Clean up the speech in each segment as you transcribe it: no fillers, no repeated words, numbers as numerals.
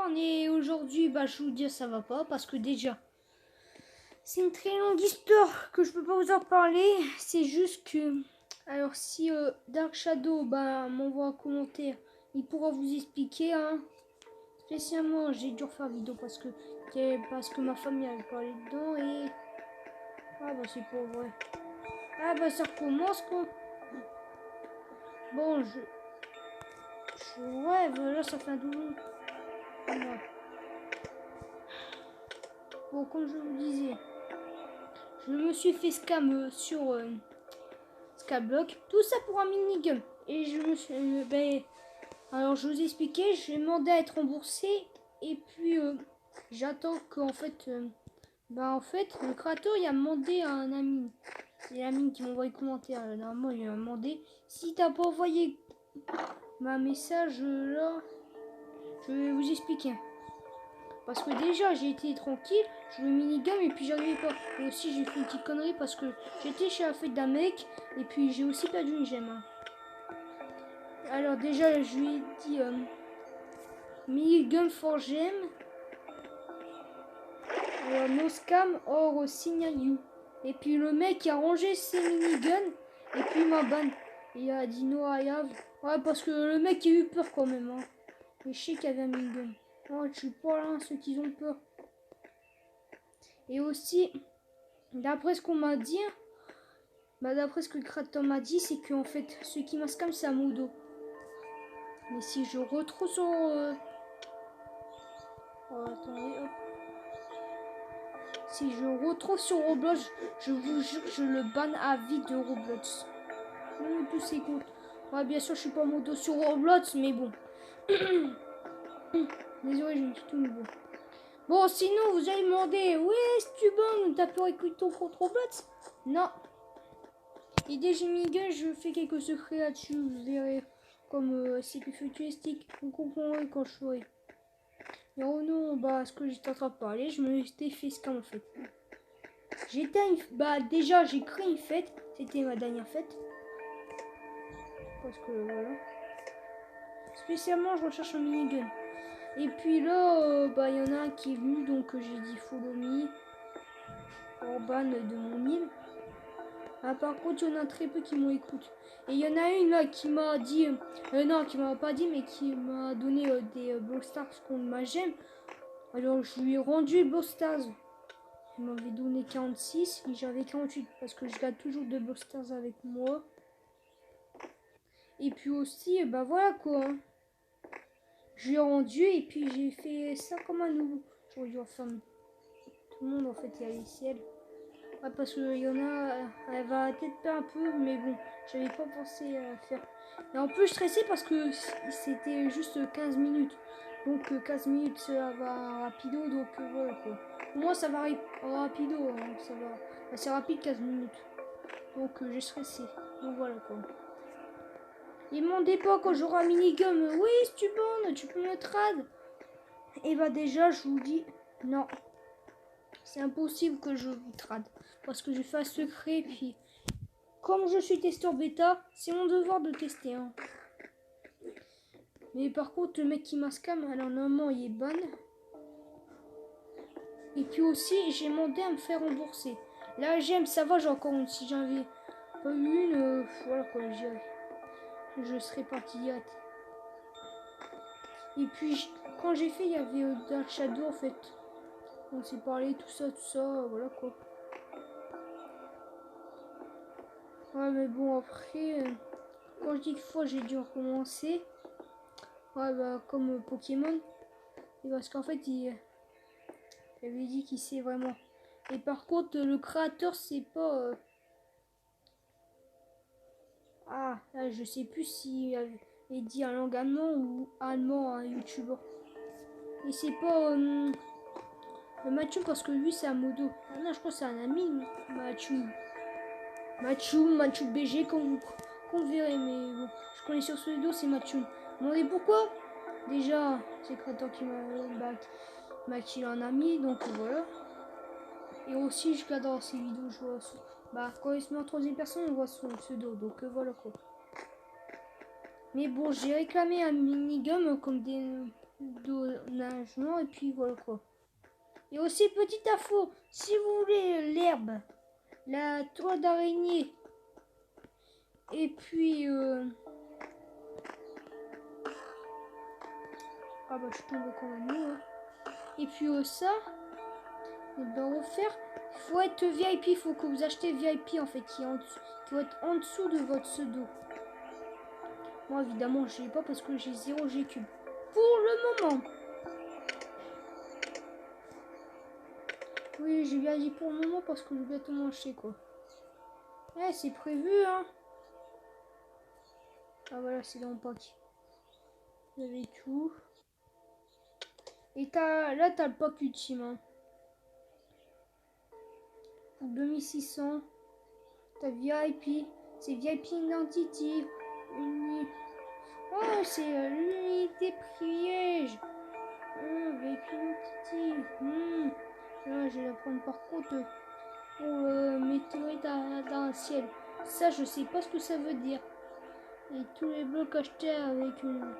Popcorn et aujourd'hui je vous dis ça va pas parce que déjà c'est une très longue histoire que je peux pas vous en parler. C'est juste que alors si Dark Shadow m'envoie un commentaire, il pourra vous expliquer hein. Spécialement j'ai dû refaire vidéo parce que ma famille avait parlé dedans et c'est pas vrai. Ça recommence quoi. Bon ouais voilà ça fait un doublon. Ouais. Bon comme je vous disais, je me suis fait scam sur Skyblock, tout ça pour un minigame. Et je me suis alors je vous expliquais, j'ai demandé à être remboursé et puis j'attends qu'en fait le créateur il a demandé à un ami. C'est l'ami qui m'a envoyé le commentaire. Normalement il m'a demandé si t'as pas envoyé ma message là, je vais vous expliquer. Parce que déjà j'ai été tranquille, je jouais minigame et puis j'arrivais pas. Et aussi j'ai fait une petite connerie parce que j'étais chez la fête d'un mec et puis j'ai aussi perdu une gemme. Hein. Alors déjà je lui ai dit minigame for gemme. Alors no scam or signal you. Et puis le mec a rangé ses miniguns et puis il m'a ban. Il a dit no I have. Ouais parce que le mec a eu peur quand même. Hein. Et je sais qu'il y avait un minigun. Oh, je suis pas là, ceux qui ont peur. Et aussi, d'après ce qu'on m'a dit, d'après ce que le créateur m'a dit, c'est qu'en fait, ce qui m'a scam, c'est un modo. Mais si je retrouve sur... attendez, hop. Si je retrouve sur Roblox, je vous jure que je le banne à vie de Roblox. Même tous ces comptes. Ouais, bien sûr, je suis pas modo sur Roblox, mais bon. Désolé, j'ai une petite nouveau. Bon, sinon, vous allez demander, oui, est-ce que tu bannes ou t'as pu écouter ton compte Roblox? Non. Et dès que j'ai mis gun, je fais quelques secrets là-dessus, vous verrez. Comme c'est plus futuristique, vous comprendrez quand je ferai. Et oh non, ce que j'étais en train de parler, je me suis fait scam en fait. Déjà j'ai créé une fête, c'était ma dernière fête. Parce que voilà. Spécialement je recherche un minigun. Et puis là, y en a un qui est venu, donc j'ai dit follow me. Orban de mon île. Par contre, il y en a très peu qui m'ont écouté. Et il y en a une là qui m'a dit, non, qui m'a pas dit, mais qui m'a donné des Brawl Stars contre ma gemme. Alors je lui ai rendu Brawl Stars. Il m'avait donné 46 et j'avais 48 parce que je garde toujours de Brawl Stars avec moi. Et puis aussi, voilà quoi. Hein. Je lui ai rendu et puis j'ai fait ça comme un nouveau. J'aurais dû enfin. Tout le monde en fait, il y a les ciels. Ouais, parce qu'il y en a, elle va peut-être pas un peu, mais bon, j'avais pas pensé à faire. Et en plus, je stressais parce que c'était juste 15 minutes. Donc 15 minutes, ça va rapido, donc voilà quoi. Pour moi, ça va rapido, hein, ça va. C'est rapide 15 minutes. Donc j'ai stressé. Donc voilà quoi. Ils m'ont dit pas quand j'aurai un minigame. Oui, si tu bannes, tu peux me trad. Et déjà, je vous dis non. C'est impossible que je vous trade. Parce que je fais un secret. Puis, comme je suis testeur bêta, c'est mon devoir de tester. Hein. Mais par contre, le mec qui m'a scam, alors normalement, il est ban. Et puis aussi, j'ai demandé à me faire rembourser. Là, j'aime, ça va, j'ai encore une. Si j'avais pas eu une, voilà quoi, je serais parti direct. Et puis, quand j'ai fait, il y avait Dark Shadow en fait. On s'est parlé, tout ça, voilà quoi. Ouais, mais bon, après, quand je dis que fois j'ai dû recommencer, ouais, comme Pokémon, et parce qu'en fait, il avait dit qu'il sait vraiment. Et par contre, le créateur, c'est pas. Là, je sais plus s'il avait dit un langue allemand ou allemand à un youtubeur. Et c'est pas. Mathieu, parce que lui, c'est un modo. Ah non, je crois que c'est un ami, Mathieu BG, qu'on verrait, mais bon, je connais sur ce vidéo, c'est Mathieu. Vous demandez pourquoi? Déjà, c'est le créateur qui m'a qui un ami, donc voilà. Et aussi, je regarde dans ses vidéos, je vois quand il se met en troisième personne, on voit son pseudo, donc voilà quoi. Mais bon, j'ai réclamé un minigame comme des. d'aménagement et puis voilà quoi. Et aussi petite info, si vous voulez l'herbe, la toile d'araignée et puis ah bah je suis tombée comme un nœud, hein. Et puis ça, et ben refaire, il faut être VIP, il faut que vous achetez VIP en fait, qui doit être en dessous de votre pseudo. Moi évidemment je l'ai pas parce que j'ai 0 G-Cube. Pour le moment. Oui, j'ai bien dit pour le moment parce que je vais bientôt manger quoi. Eh, c'est prévu hein. Ah voilà, c'est dans le pack. Vous avez tout. Et là t'as le pack ultime hein. Pour 2600. T'as VIP. C'est VIP Identity. Oh, c'est l'unité piège. VIP Identity. Là, je vais la prendre par contre pour météorite dans un ciel. Ça, je sais pas ce que ça veut dire. Et tous les blocs achetés avec une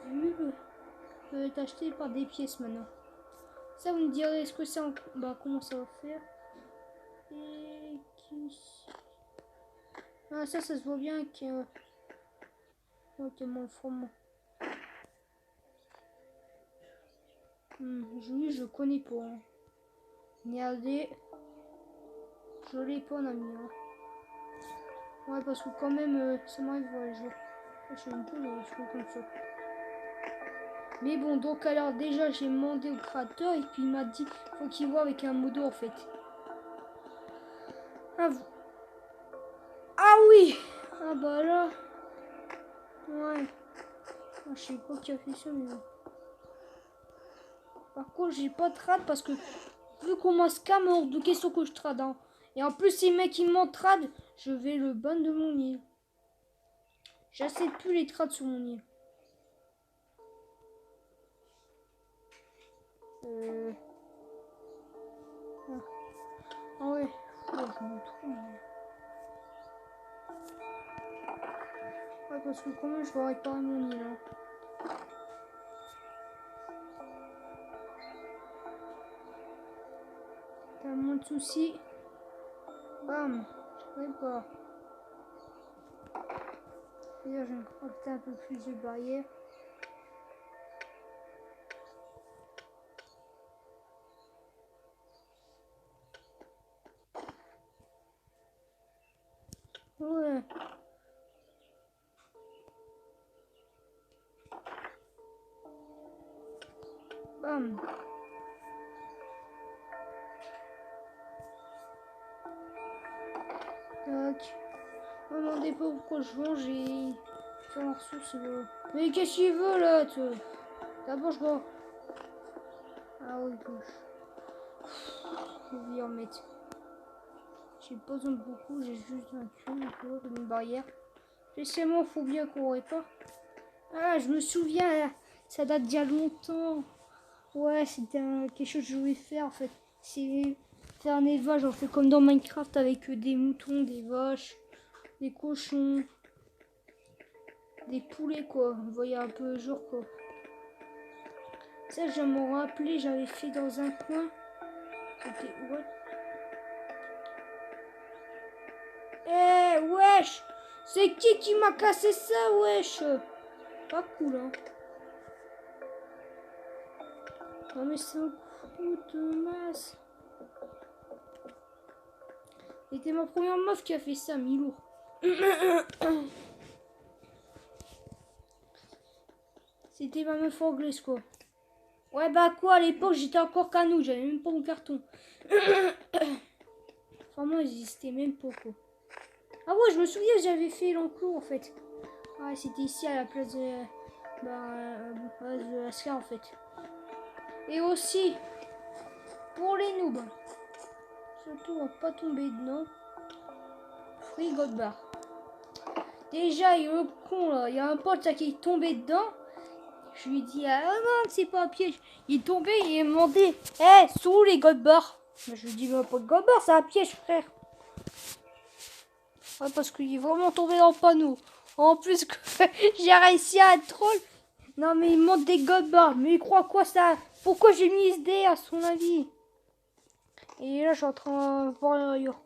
pub peuvent être achetés par des pièces maintenant. Ça, vous me direz, est-ce que c'est en... Bah, comment ça va faire? Et qui... Ah, ça se voit bien qu'il y a... Ok, mon format. Lui, je connais pas. Hein. Regardez. Je l'ai pas en ami. Hein. Ouais, parce que quand même, ça m'arrive les jours. Je suis un peu comme ça. Mais bon, donc alors déjà, j'ai demandé au créateur et puis il m'a dit faut qu'il voit avec un modo en fait. Ah oui. Ah bah là. Ouais. Ah, je sais pas qui a fait ça, mais... Par contre, j'ai pas de trad parce que vu qu'on m'a scam, hors de question que je trade. Hein. Et en plus, ces mecs, ils m'en trad, je vais le ban de mon île. J'accepte plus les trades sur mon île. Ah ouais. Oh, je me trompe. Ouais, parce que quand même, je vais réparer mon île. Hein. T'as moins de soucis. Bam. Je sais pas. D'ailleurs, je vais crafter un peu plus de barrières. Ouais. Bam. Tac. Ne me demandez pas pourquoi je mange et faire un ressource. Mais qu'est-ce qu'il veut là? D'abord, je vois. Ah oui, gauche. Je vais y en mettre. J'ai pas besoin de beaucoup, j'ai juste un cube, une barrière. Spécialement, faut bien qu'on répare. Ah, je me souviens, ça date d'il y a longtemps. Ouais, c'était quelque chose que je voulais faire en fait. C'est faire un élevage, on fait comme dans Minecraft avec des moutons, des vaches, des cochons, des poulets quoi. Vous voyez un peu le jour quoi. Ça, je m'en rappelais, j'avais fait dans un coin. C'était what? Eh, wesh! C'est qui m'a cassé ça, wesh? Pas cool, hein. Non, mais c'est un coup de masse. C'était ma première meuf qui a fait ça, Milou. C'était ma meuf anglaise, quoi. Ouais, bah quoi, à l'époque, j'étais encore canou, j'avais même pas mon carton. Enfin, moi, j'existais même pas, quoi. Ah ouais, je me souviens, j'avais fait l'enclos, en fait. Ouais, c'était ici, à la place de... de la Scar, en fait. Et aussi, pour les noobs, surtout, on va pas tomber dedans. Free God Bar. Déjà, il y a le con, là. Il y a un pote là, qui est tombé dedans. Je lui ai dit, ah non, c'est pas un piège. Il est tombé, il m'a demandé, sous les God Bar. Je lui ai dit, pas de God Bar, c'est un piège, frère. Ouais, parce qu'il est vraiment tombé dans le panneau. En plus, j'ai réussi à être troll. Non, mais il monte des gobas. Mais il croit quoi ça? Pourquoi j'ai mis SD à son avis? Et là, je suis en train de voir ailleurs.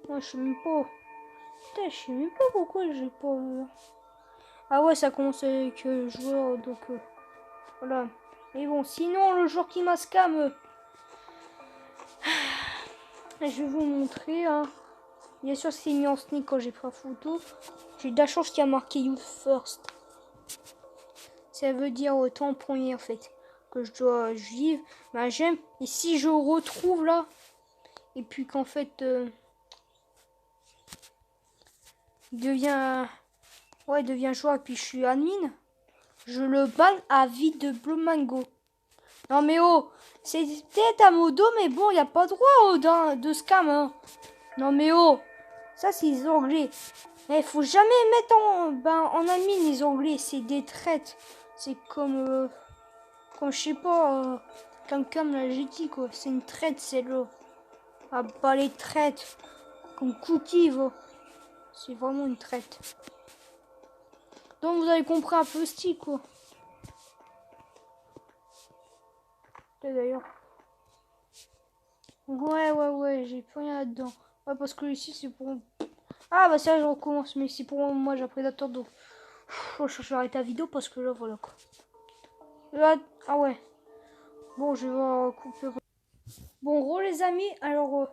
Moi, je sais même pas. Putain, je sais même pas pourquoi j'ai pas. Ah ouais, ça commence avec le joueur, donc voilà. Mais bon, sinon, le joueur qui m'a scam, je vais vous montrer. Hein. Bien sûr, c'est mis en sneak quand j'ai pris la photo. J'ai de la chance qu'il y a marqué You First. Ça veut dire autant premier en fait. Que je dois vivre ma gemme. Et si je retrouve là, et puis qu'en fait, il devient. Ouais, il devient joueur et puis je suis admin. Je le banne à vie de Blue Mango. Non mais oh, c'est peut-être à modo, mais bon, il n'y a pas droit de scam. Hein. Non mais oh, ça c'est les Anglais. Il faut jamais mettre en admin les Anglais, c'est des traites. C'est comme je sais pas, quelqu'un me l'a dit quoi. C'est une traite celle-là. Ah bah les traites, comme Cookie, va. C'est vraiment une traite. Donc vous avez compris un peu ce style quoi. D'ailleurs. Ouais, j'ai plus rien là-dedans. Ouais, parce que ici c'est pour... Ah bah ça je recommence, mais c'est pour moi j'ai prédateur donc... Je vais arrêter la vidéo parce que là voilà quoi. Là, ah ouais. Bon je vais couper. Bon gros les amis, alors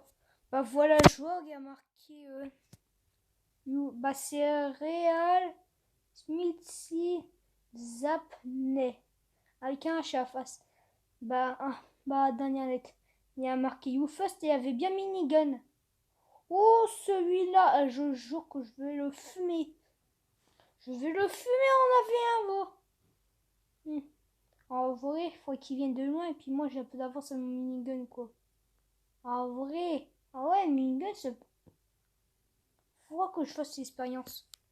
bah voilà le joueur il a marqué... bah c'est Real Smithy Zapney. Avec un H à face. Bah dernière lettre. Il y a marqué You First et il y avait bien Minigun. Oh, celui-là, je jure que je vais le fumer. Je vais le fumer en avion, En vrai, il faut qu'il vienne de loin et puis moi j'ai un peu d'avance à mon minigun, quoi. En vrai. Ah ouais, minigun, c'est... Faudra que je fasse l'expérience.